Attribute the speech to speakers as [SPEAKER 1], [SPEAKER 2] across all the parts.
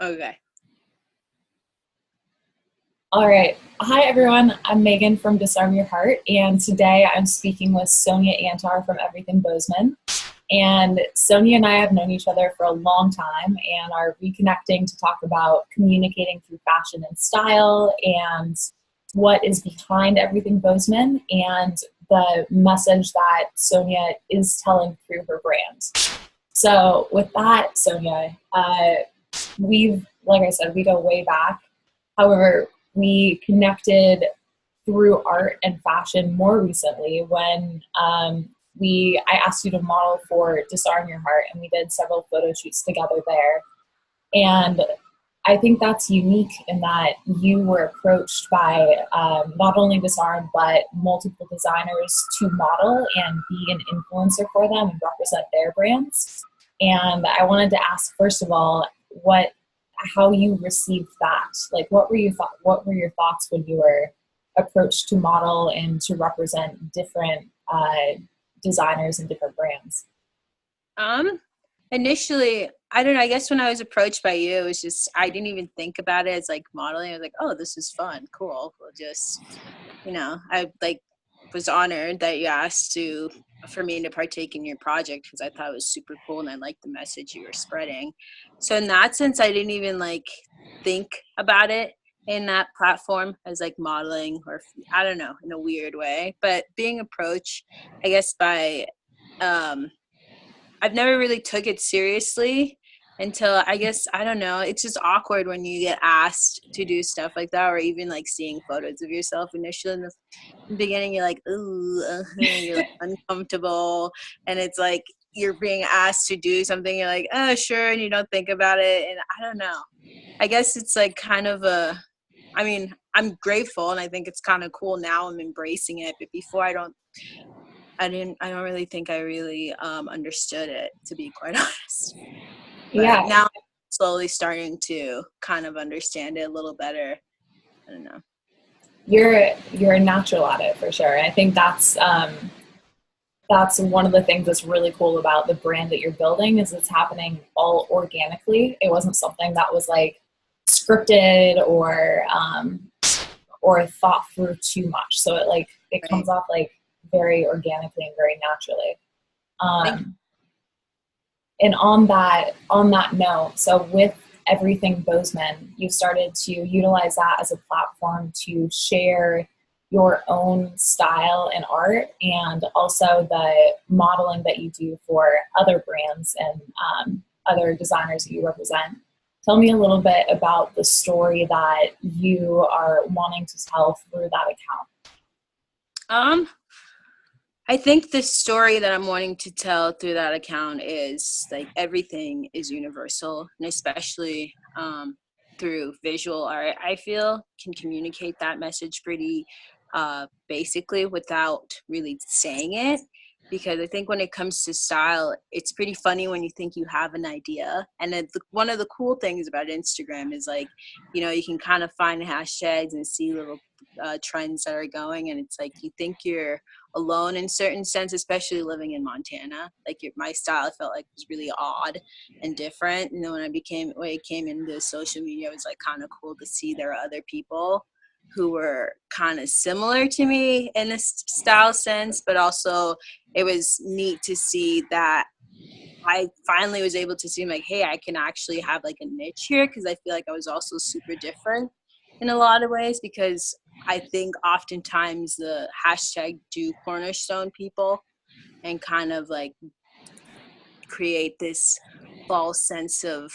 [SPEAKER 1] Okay.
[SPEAKER 2] All right. Hi, everyone. I'm Megan from Disarm Your Heart, and today I'm speaking with Sonia Antar from Everything Bozeman. And Sonia and I have known each other for a long time and are reconnecting to talk about communicating through fashion and style and what is behind Everything Bozeman and the message that Sonia is telling through her brand. So, with that, Sonia, like I said, we go way back. However, we connected through art and fashion more recently when I asked you to model for Disarm Your Heart, and we did several photo shoots together there. And I think that's unique in that you were approached by not only Disarm, but multiple designers to model and be an influencer for them and represent their brands. And I wanted to ask, first of all, how you received that. Like, what were your thoughts when you were approached to model and to represent different designers and different brands?
[SPEAKER 1] Initially, I don't know, I guess when I was approached by you, it was just, I didn't even think about it as like modeling. I was like, oh, this is fun, cool. We'll just, I like was honored that you asked for me to partake in your project because I thought it was super cool and I liked the message you were spreading. So in that sense, I didn't even like think about it in that platform as like modeling, or I don't know, in a weird way. But being approached, I guess by I've never really took it seriously until, I guess, I don't know, it's just awkward when you get asked to do stuff like that, or even like seeing photos of yourself initially in the beginning. You're like, ooh, you're like uncomfortable, and it's like you're being asked to do something, you're like, oh, sure, and you don't think about it. And I don't know, I guess it's like kind of I'm grateful, and I think it's kind of cool now. I'm embracing it, but before I don't really think I really understood it, to be quite honest. But
[SPEAKER 2] Yeah,
[SPEAKER 1] now I'm slowly starting to kind of understand it a little better. I don't know.
[SPEAKER 2] you're a natural at it for sure. And I think that's one of the things that's really cool about the brand that you're building is it's happening all organically. It wasn't something that was like scripted or thought through too much. So it
[SPEAKER 1] Right.
[SPEAKER 2] comes off like very organically and very naturally.
[SPEAKER 1] Thank
[SPEAKER 2] Um, and on that note, so with Everything Bozeman, you started to utilize that as a platform to share your own style and art, and also the modeling that you do for other brands and other designers that you represent. Tell me a little bit about the story that you are wanting to tell through that account.
[SPEAKER 1] I think the story that I'm wanting to tell through that account is like everything is universal, and especially through visual art, I feel can communicate that message pretty basically without really saying it. Because I think when it comes to style, it's pretty funny when you think you have an idea. And then one of the cool things about Instagram is like, you can kind of find hashtags and see little trends that are going. And it's like you think you're alone in certain sense, especially living in Montana. Like my style, I felt like was really odd and different. And then when I came into social media, it was like kind of cool to see there are other people who were kind of similar to me in a style sense, but also it was neat to see that I finally was able to see like, hey, I can actually have like a niche here, because I feel like I was also super different in a lot of ways, because I think oftentimes the hashtag do cornerstone people and kind of like create this false sense of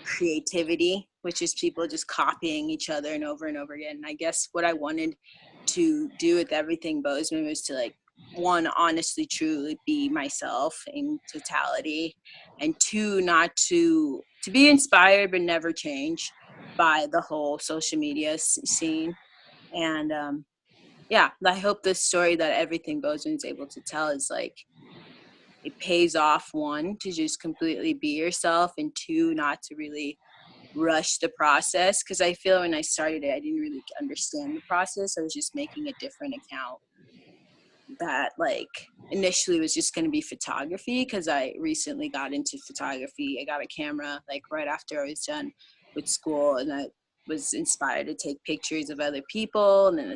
[SPEAKER 1] creativity, which is people just copying each other and over again. And I guess what I wanted to do with Everything Bozeman was to like, one, honestly, truly be myself in totality, and two, not to be inspired but never change by the whole social media scene. And yeah, I hope the story that Everything Bozeman is able to tell is like, it pays off, one, to just completely be yourself, and two, not to really rush the process, because I feel when I started it, I didn't really understand the process. I was just making a different account that like initially was just going to be photography, because I recently got into photography. I got a camera like right after I was done with school, and I was inspired to take pictures of other people, and then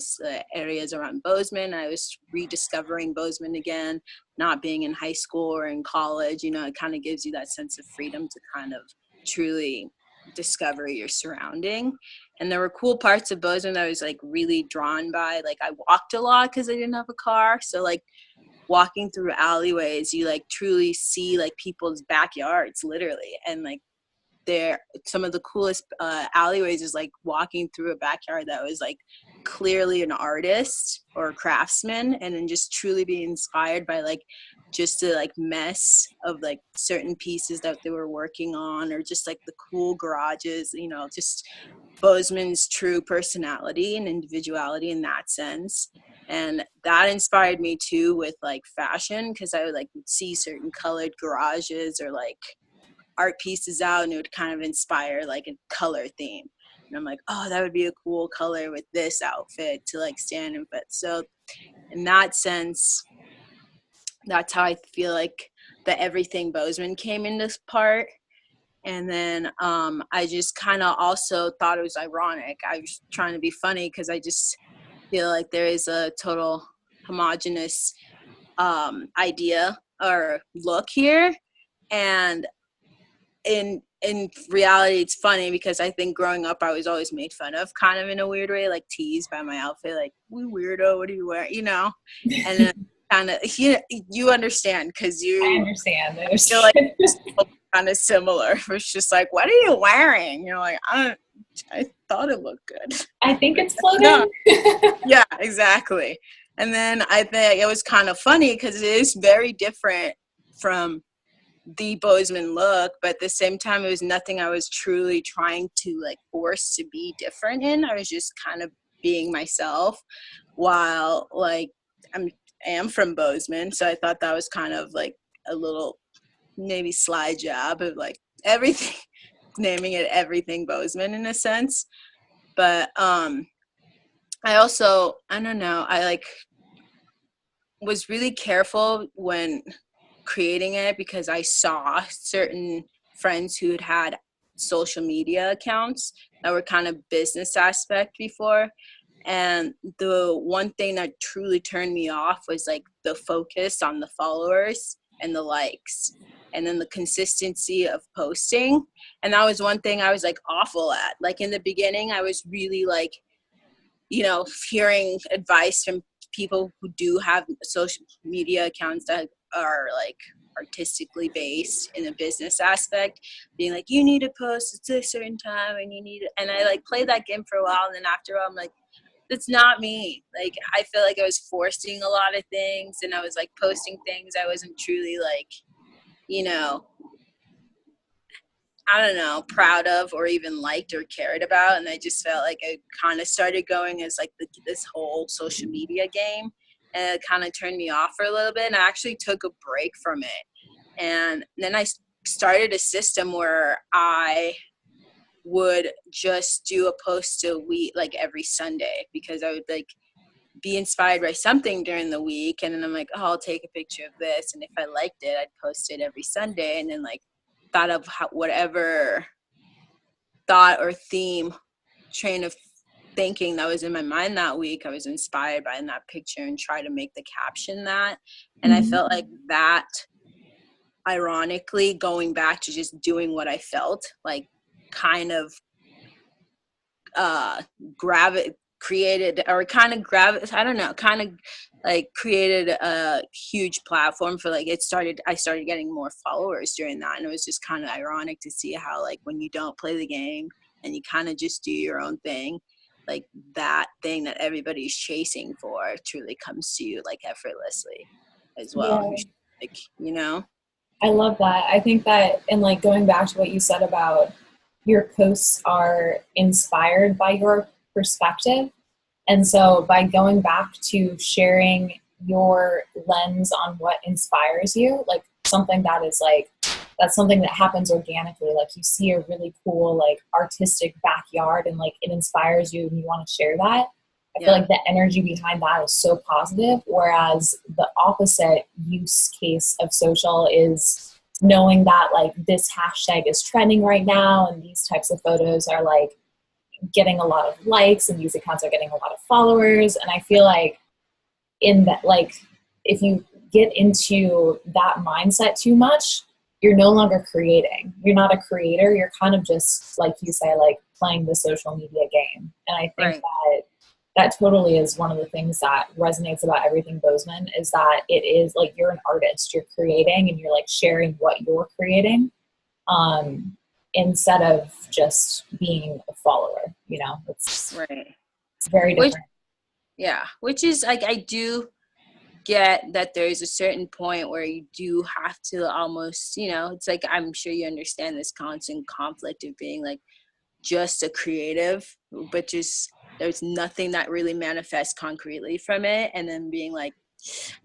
[SPEAKER 1] areas around Bozeman. I was rediscovering Bozeman again, not being in high school or in college. It kind of gives you that sense of freedom to kind of truly discover your surrounding. And there were cool parts of Bozeman that I was like really drawn by. Like I walked a lot because I didn't have a car, so like walking through alleyways, you like truly see like people's backyards literally, and like there some of the coolest alleyways is like walking through a backyard that was like clearly an artist or a craftsman, and then just truly being inspired by like just the like mess of like certain pieces that they were working on, or just like the cool garages, just Bozeman's true personality and individuality in that sense. And that inspired me too with like fashion, because I would like see certain colored garages or like art pieces out, and it would kind of inspire like a color theme. And I'm like, oh, that would be a cool color with this outfit to like stand in. But so in that sense, that's how I feel like the Everything Bozeman came in this part. And then I just kind of also thought it was ironic. I was trying to be funny because I just feel like there is a total homogenous idea or look here. And in reality, it's funny because I think growing up I was always made fun of kind of in a weird way, like teased by my outfit, like, we weirdo, what do you wear, and then kind of you understand because
[SPEAKER 2] I understand.
[SPEAKER 1] feel like it's kind of similar. It's just like, what are you wearing? Like, I thought it looked good.
[SPEAKER 2] I think it's floating.
[SPEAKER 1] Yeah, exactly. And then I think it was kind of funny because it is very different from the Bozeman look, but at the same time, it was nothing I was truly trying to like force to be different in. I was just kind of being myself, while like I am from Bozeman, so I thought that was kind of like a little maybe sly job of like everything, naming it Everything Bozeman in a sense. But I don't know, I like was really careful when creating it because I saw certain friends who had social media accounts that were kind of business aspect before. And the one thing that truly turned me off was like the focus on the followers and the likes, and then the consistency of posting. And that was one thing I was like awful at. Like in the beginning, I was really like, hearing advice from people who do have social media accounts that are like artistically based in a business aspect, being like, you need to post at a certain time, and and I like played that game for a while, and then after a while I'm like, that's not me. Like I feel like I was forcing a lot of things, and I was like posting things I wasn't truly like, I don't know, proud of or even liked or cared about. And I just felt like I kind of started going as like this whole social media game, and it kind of turned me off for a little bit. And I actually took a break from it. And then I started a system where I would just do a post a week, like every Sunday, because I would like be inspired by something during the week. And then I'm like, oh, I'll take a picture of this. And if I liked it, I'd post it every Sunday. And then like thought of whatever thought or theme, train of thinking that was in my mind that week, I was inspired by in that picture, and try to make the caption that. And I felt like that, ironically, going back to just doing what I felt, like kind of created a huge platform for like I started getting more followers during that. And it was just kind of ironic to see how like when you don't play the game and you kind of just do your own thing, like that thing that everybody's chasing for truly comes to you like effortlessly as well.
[SPEAKER 2] Yeah.
[SPEAKER 1] Like,
[SPEAKER 2] I love that. I think that, and like going back to what you said about your posts are inspired by your perspective. And so by going back to sharing your lens on what inspires you, like something that is like, that's something that happens organically. Like you see a really cool, like artistic backyard, and like it inspires you and you want to share that. I feel like the energy behind that is so positive. Whereas the opposite use case of social is knowing that like this hashtag is trending right now and these types of photos are like getting a lot of likes and these accounts are getting a lot of followers. And I feel like in that, like, if you get into that mindset too much, you're no longer creating. You're not a creator. You're kind of just, like you say, like playing the social media game. And I think
[SPEAKER 1] Right.
[SPEAKER 2] that totally is one of the things that resonates about Everything Bozeman, is that it is like you're an artist, you're creating and you're like sharing what you're creating, instead of just being a follower, you know. It's
[SPEAKER 1] Right.
[SPEAKER 2] very
[SPEAKER 1] Which,
[SPEAKER 2] different.
[SPEAKER 1] yeah, which is like, I do get that there's a certain point where you do have to almost, you know, it's like, I'm sure you understand this constant conflict of being like just a creative, but just there's nothing that really manifests concretely from it. And then being like,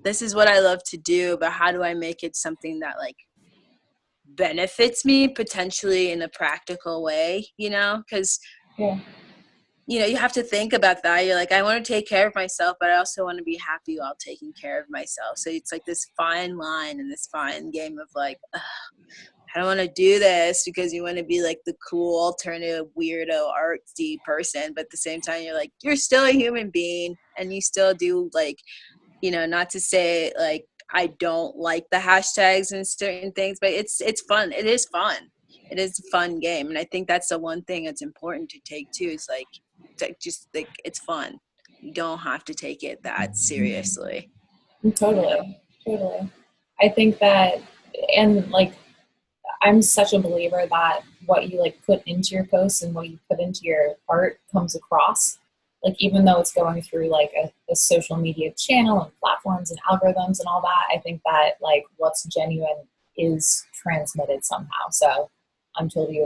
[SPEAKER 1] this is what I love to do, but how do I make it something that like benefits me potentially in a practical way, you know? Because
[SPEAKER 2] Yeah.
[SPEAKER 1] you know, you have to think about that. You're like, I want to take care of myself, but I also want to be happy while taking care of myself. So it's like this fine line and this fine game of like, ugh, I don't want to do this because you want to be like the cool alternative weirdo artsy person, but at the same time you're like, you're still a human being and you still do like, you know, not to say like I don't like the hashtags and certain things, but it's fun. It is fun. It is a fun game. And I think that's the one thing that's important to take too, is like just like it's fun. You don't have to take it that seriously, you know?
[SPEAKER 2] Totally. Totally. I think that, and like, I'm such a believer that what you like put into your posts and what you put into your art comes across. Like, even though it's going through like a social media channel and platforms and algorithms and all that, I think that like what's genuine is transmitted somehow. So I'm totally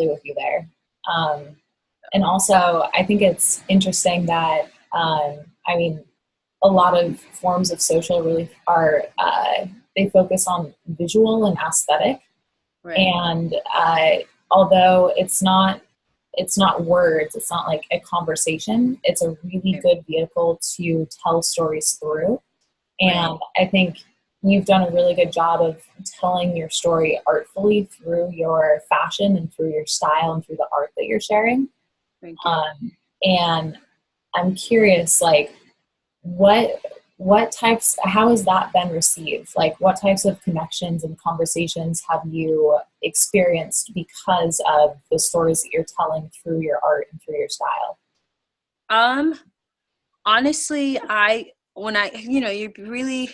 [SPEAKER 2] with you there. Um, and also, I think it's interesting that, I mean, a lot of forms of social relief are, they focus on visual and aesthetic.
[SPEAKER 1] Right.
[SPEAKER 2] And although it's not words, it's not like a conversation, it's a really
[SPEAKER 1] Right.
[SPEAKER 2] good vehicle to tell stories through.
[SPEAKER 1] Right.
[SPEAKER 2] And I think you've done a really good job of telling your story artfully through your fashion and through your style and through the art that you're sharing.
[SPEAKER 1] Thank you.
[SPEAKER 2] And I'm curious, like, what what types how has that been received? Like, what types of connections and conversations have you experienced because of the stories that you're telling through your art and through your style?
[SPEAKER 1] Um, Honestly, when I, you know, you really,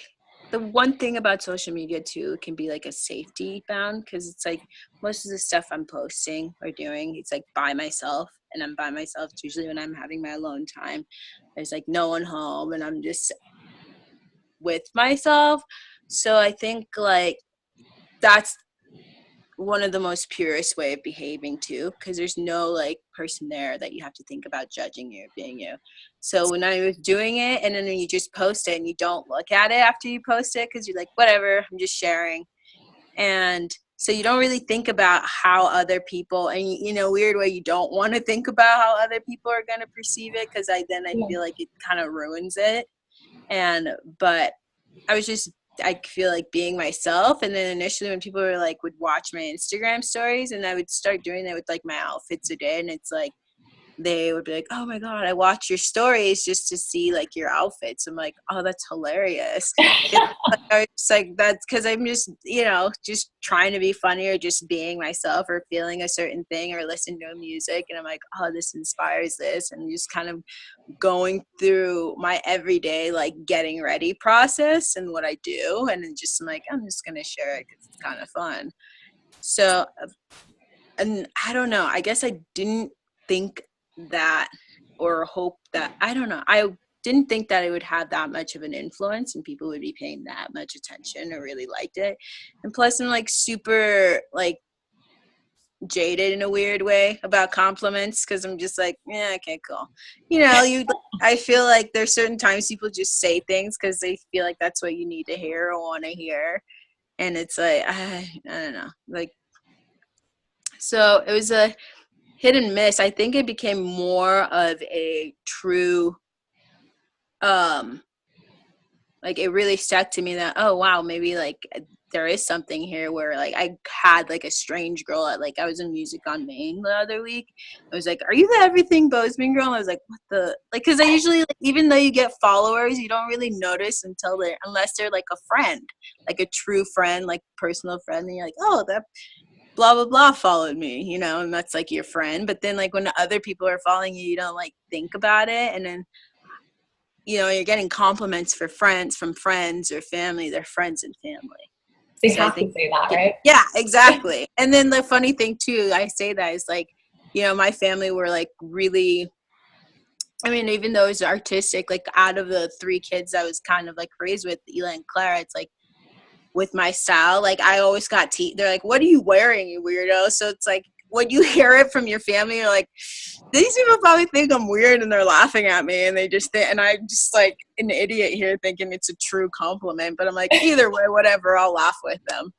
[SPEAKER 1] the one thing about social media too, it can be like a safety bound because it's like most of the stuff I'm posting or doing, it's like by myself, and I'm by myself. It's usually when I'm having my alone time. There's like no one home and I'm just with myself. So I think like that's one of the most purest way of behaving too, because there's no like person there that you have to think about judging you or being you. So when I was doing it and then you just post it and you don't look at it after you post it because you're like, whatever, I'm just sharing. And so you don't really think about how other people, and you know, weird way, you don't want to think about how other people are going to perceive it, because I
[SPEAKER 2] Yeah.
[SPEAKER 1] feel like it kind of ruins it. And but I was just, I feel like being myself. And then initially when people were like, would watch my Instagram stories and I would start doing that with like my outfits a day. And it's like, they would be like, oh my God, I watch your stories just to see like your outfits. I'm like, oh, that's hilarious. It's like, that's because I'm just, you know, just trying to be funny or just being myself or feeling a certain thing or listening to music. And I'm like, oh, this inspires this. And just kind of going through my everyday like getting ready process and what I do, and then just I'm like, I'm just gonna share it because it's kind of fun. So, and I don't know, I guess I didn't think that, or hope that, I don't know, I didn't think that it would have that much of an influence and people would be paying that much attention or really liked it. And plus I'm like super like jaded in a weird way about compliments because I'm just like, yeah, okay, cool. You know, you. I feel like there's certain times people just say things because they feel like that's what you need to hear or want to hear, and it's like I don't know, like so it was a hit and miss. I think it became more of a true um like it really stuck to me that, oh wow, maybe like there is something here where like I had like a strange girl at like I was in Music on Main the other week. I was like, "Are you the Everything Bozeman girl?" And I was like, "What the?" Like, because I usually like, even though you get followers, you don't really notice until they're unless they're like a friend, like a true friend, like personal friend, and you're like, "Oh, that blah blah blah followed me," you know, and that's like your friend. But then like when other people are following you, you don't like think about it, and then you know you're getting compliments for friends from friends or family. They're friends and family.
[SPEAKER 2] They
[SPEAKER 1] So I
[SPEAKER 2] have to
[SPEAKER 1] think,
[SPEAKER 2] say that, right?
[SPEAKER 1] yeah, exactly. And then the funny thing too, I say that is like, you know, my family were like really, I mean, even though it's artistic, like out of the three kids I was kind of like raised with, Eli and Clara, it's like with my style, like I always got they're like, "What are you wearing, you weirdo?" So it's like when you hear it from your family, you're like, these people probably think I'm weird and they're laughing at me and they just think, and I'm just like an idiot here thinking it's a true compliment, but I'm like, either way, whatever, I'll laugh with them.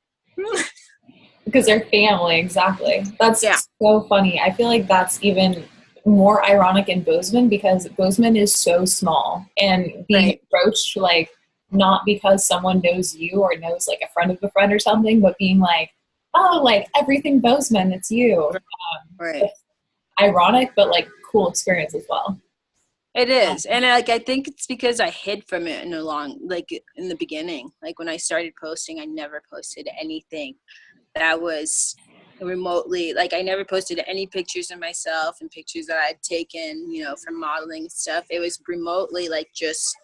[SPEAKER 2] Because they're family, exactly. That's
[SPEAKER 1] Yeah.
[SPEAKER 2] so funny. I feel like that's even more ironic in Bozeman because Bozeman is so small, and being
[SPEAKER 1] Right.
[SPEAKER 2] approached like not because someone knows you or knows like a friend of a friend or something, but being like, oh, like Everything Bozeman, it's you.
[SPEAKER 1] Right.
[SPEAKER 2] It's ironic, but like cool experience as well.
[SPEAKER 1] It is. And like I think it's because I hid from it in a long like in the beginning. Like when I started posting, I never posted anything that was remotely like I never posted any pictures of myself and pictures that I'd taken, you know, from modeling and stuff. It was remotely like just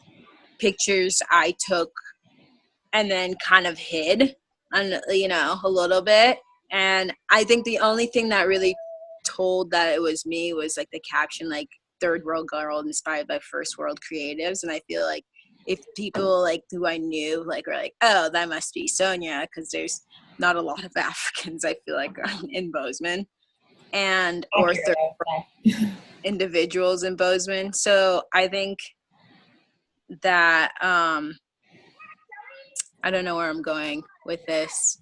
[SPEAKER 1] pictures I took and then kind of hid on, you know, a little bit. And I think the only thing that really told that it was me was like the caption, like third world girl inspired by first world creatives. And I feel like if people like who I knew like were like, oh, that must be Sonia, because there's not a lot of Africans I feel like in Bozeman and or
[SPEAKER 2] Accurate,
[SPEAKER 1] third
[SPEAKER 2] I would say.
[SPEAKER 1] individuals in Bozeman. So I think that I don't know where I'm going with this.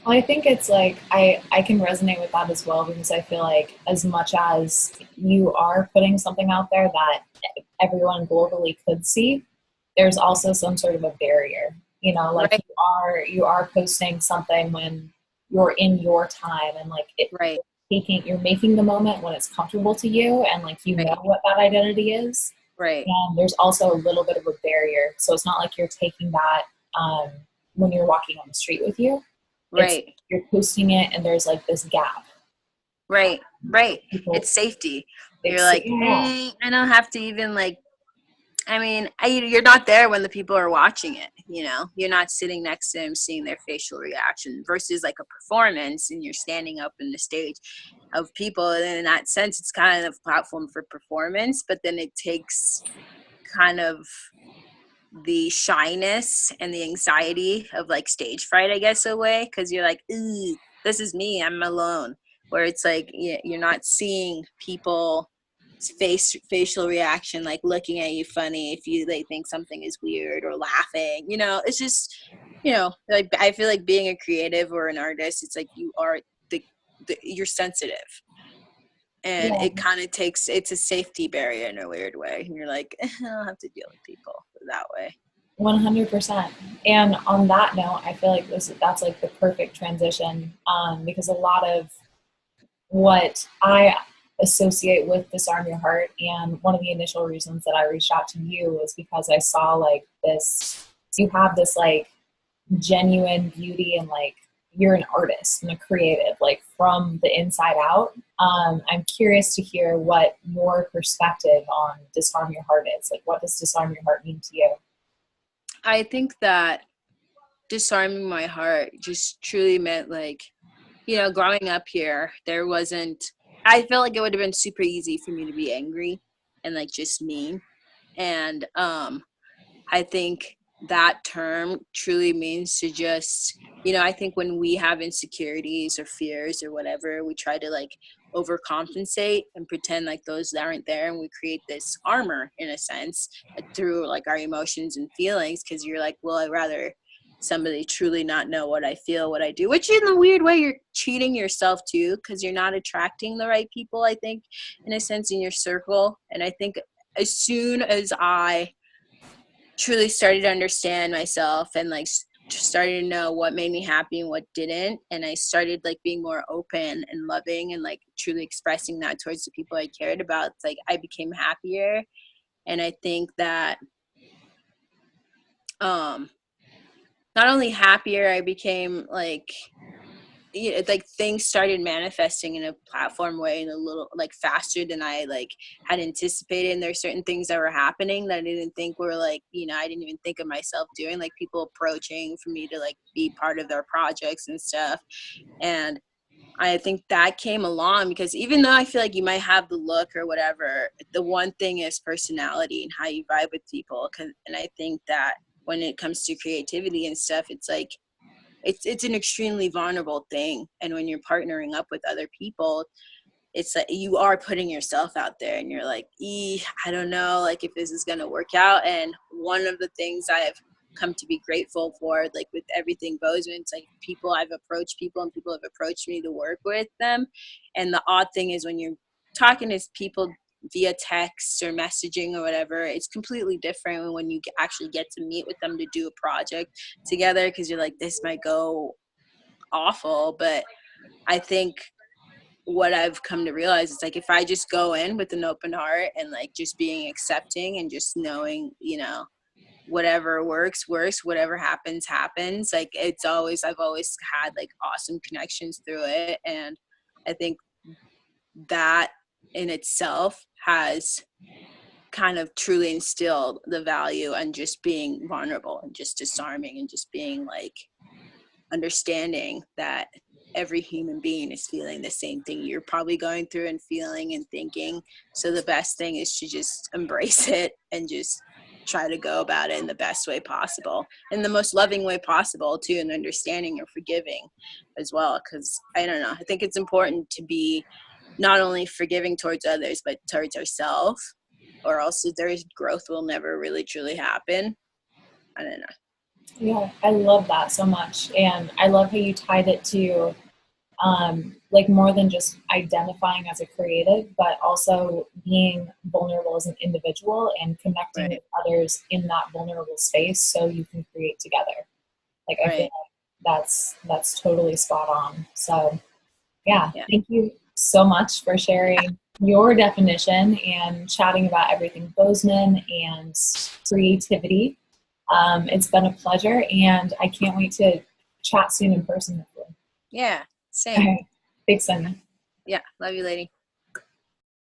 [SPEAKER 2] Well, I think it's like I can resonate with that as well because I feel like as much as you are putting something out there that everyone globally could see, there's also some sort of a barrier. You know, like
[SPEAKER 1] Right,
[SPEAKER 2] you are posting something when you're in your time and like
[SPEAKER 1] right,
[SPEAKER 2] you're making the moment when it's comfortable to you and like you know
[SPEAKER 1] right,
[SPEAKER 2] what that identity is.
[SPEAKER 1] right,
[SPEAKER 2] And there's also a little bit of a barrier. So it's not like you're taking that um, when you're walking on the street with you. It's
[SPEAKER 1] right,
[SPEAKER 2] you're posting it and there's like this gap.
[SPEAKER 1] right, right.
[SPEAKER 2] People
[SPEAKER 1] It's safety. You're
[SPEAKER 2] it's
[SPEAKER 1] like,
[SPEAKER 2] yeah,
[SPEAKER 1] I don't have to even like. I mean, you're not there when the people are watching it. You know, you're not sitting next to them, seeing their facial reaction. Versus like a performance, and you're standing up in the stage of people. And in that sense, it's kind of a platform for performance. But then it takes kind of the shyness and the anxiety of like stage fright, I guess, away, because you're like, ooh, this is me, I'm alone. Where it's like you're not seeing people facial reaction, like looking at you funny if they think something is weird or laughing, you know. It's just, you know, like I feel like being a creative or an artist, it's like you are you're sensitive, and
[SPEAKER 2] yeah,
[SPEAKER 1] it kind of takes, it's a safety barrier in a weird way, and you're like, I don't have to deal with people that way.
[SPEAKER 2] 100%. And on that note, I feel like that's like the perfect transition because a lot of what I associate with Disarm Your Heart, and one of the initial reasons that I reached out to you was because I saw like this, you have this like genuine beauty and like you're an artist and a creative, like from the inside out. I'm curious to hear what your perspective on Disarm Your Heart is. Like, what does Disarm Your Heart mean to you?
[SPEAKER 1] I think that disarming my heart just truly meant like, you know, growing up here, there wasn't, I felt like it would have been super easy for me to be angry and like just mean. And I think that term truly means to just, you know, I think when we have insecurities or fears or whatever, we try to like overcompensate and pretend like those aren't there. And we create this armor in a sense through like our emotions and feelings. Cause you're like, well, I'd rather somebody truly not know what I feel, what I do, which in a weird way, you're cheating yourself too, because you're not attracting the right people, I think, in a sense, in your circle. And I think as soon as I truly started to understand myself and like started to know what made me happy and what didn't, and I started like being more open and loving and like truly expressing that towards the people I cared about, it's like I became happier. And I think that not only happier, I became like, like things started manifesting in a platform way in a little like faster than I like had anticipated. And there's certain things that were happening that I didn't think were like, I didn't even think of myself doing, like people approaching for me to like be part of their projects and stuff. And I think that came along because even though I feel like you might have the look or whatever, the one thing is personality and how you vibe with people. And I think that when it comes to creativity and stuff, it's like, it's an extremely vulnerable thing. And when you're partnering up with other people, it's like you are putting yourself out there and you're like, I don't know, like if this is going to work out. And one of the things I've come to be grateful for, like with Everything Bozeman, it's like I've approached people and people have approached me to work with them. And the odd thing is when you're talking to people via text or messaging or whatever, it's completely different when you actually get to meet with them to do a project together, because you're like, this might go awful. But I think what I've come to realize is like if I just go in with an open heart and like just being accepting and just knowing, whatever works, whatever happens, like I've always had like awesome connections through it. And I think that in itself has kind of truly instilled the value and just being vulnerable and just disarming and just being like understanding that every human being is feeling the same thing you're probably going through and feeling and thinking. So the best thing is to just embrace it and just try to go about it in the best way possible, in the most loving way possible too, and understanding or forgiving as well. Because I don't know, I think it's important to be not only forgiving towards others but towards ourselves, or else their growth will never really truly happen. I don't know.
[SPEAKER 2] Yeah, I love that so much. And I love how you tied it to like more than just identifying as a creative, but also being vulnerable as an individual and connecting
[SPEAKER 1] Right.
[SPEAKER 2] with others in that vulnerable space so you can create together. Like I feel
[SPEAKER 1] Right.
[SPEAKER 2] like that's totally spot on. So yeah,
[SPEAKER 1] Yeah.
[SPEAKER 2] thank you so much for sharing your definition and chatting about Everything Bozeman and creativity. It's been a pleasure, and I can't wait to chat soon in person with you.
[SPEAKER 1] Yeah.
[SPEAKER 2] All
[SPEAKER 1] Same.
[SPEAKER 2] right. Thanks, Sonia.
[SPEAKER 1] Yeah. Love you, lady.